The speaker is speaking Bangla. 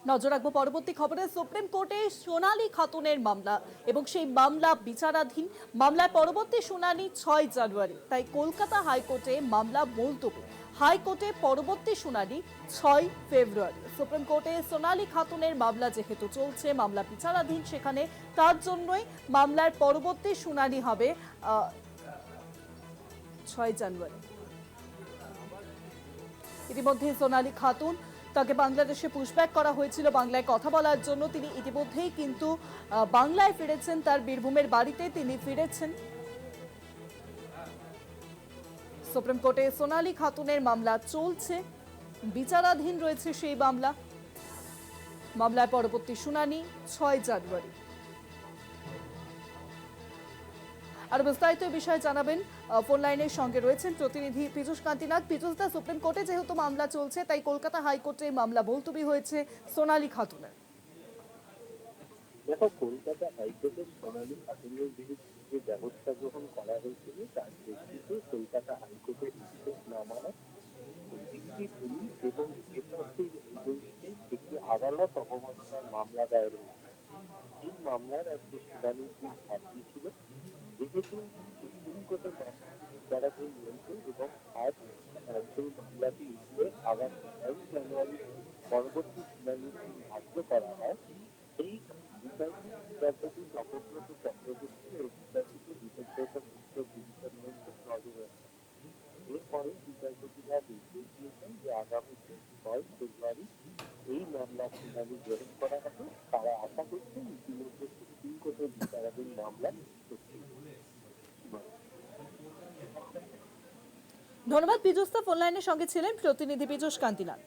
নজর রাখবো পরবর্তী খবরে। সুপ্রিম কোর্টে সোনালী খাতুনের মামলা এবং সেই মামলা বিচারাধীন। মামলার পরবর্তী শুনানি 6 জানুয়ারি, তাই কলকাতা হাইকোর্টে মামলা মুলতবি। হাইকোর্টে পরবর্তী শুনানি 6 ফেব্রুয়ারি। সুপ্রিম কোর্টে সোনালী খাতুনের মামলা যেহেতু চলছে, মামলা বিচারাধীন সেখানে, তার জন্যই মামলার পরবর্তী শুনানি হবে 6 জানুয়ারি। ইতিমধ্যে সোনালী খাতুন, তাকে বাংলাদেশে পুশব্যাক করা হয়েছিল বাংলায় কথা বলার জন্য। তিনি ইতিমধ্যেই কিন্তু বাংলায় ফিরেছেন, তার বীরভূমের বাড়িতে তিনি ফিরেছেন। সুপ্রিম কোর্টে সোনালী খাতুনের মামলা চলছে, বিচারাধীন রয়েছে সেই মামলা। মামলার পরবর্তী শুনানি 6 জানুয়ারি। আর বিস্তারিত বিষয়ে জানাবেন, ফোন লাইনের সঙ্গে রয়েছেন প্রতিনিধি পীযূষ কান্তিনাথ। পীযূষদা, সুপ্রিম কোর্টে যেহেতু মামলা চলছে, তাই কলকাতা হাইকোর্টে মামলা মুলতবি হয়েছে সোনালী খাতুনের। দেখো, কলকাতা হাইকোর্টের সোনালী খাতুনের বিরুদ্ধে যে ব্যবস্থা গ্রহণ করা হয়েছিল তার প্রেক্ষিতে কলকাতা হাইকোর্টের নির্দেশ না মানা দিল্লি পুলিশ এবং এসআরসির বিরুদ্ধে একটি আদালত অবমাননার মামলা দায়ের হয়েছে। এই মামলার আজকে শুনানির দিন বাকি ছিল। যেহেতু সুপ্রিম কোর্টের মামলাটি বিচারাধীন রয়েছে এবং আজ সেই মামলাটি উঠলে আগামী 6 জানুয়ারি পরবর্তী শুনানির দিন ধার্য করা হয়। এই বিচারপতি নগেন্দ্র চক্রবর্তী ও বিচারপতি বিশেষজ্ঞ মিশ্র ডিভিশন বেঞ্চের নজরে আসেন। এরপরে বিচারপতিরা নির্দেশ দিয়েছেন যে আগামী 6 ফেব্রুয়ারি এই মামলার শুনানি গ্রহণ করা হবে। তারা আশা করছেন ইতিমধ্যে সুপ্রিম কোর্টের বিচারাধীন মামলা ধন্যবাদ পীযূষদা, ফোন লাইনের সঙ্গে ছিলেন প্রতিনিধি পীযূষ কান্তিনাথ।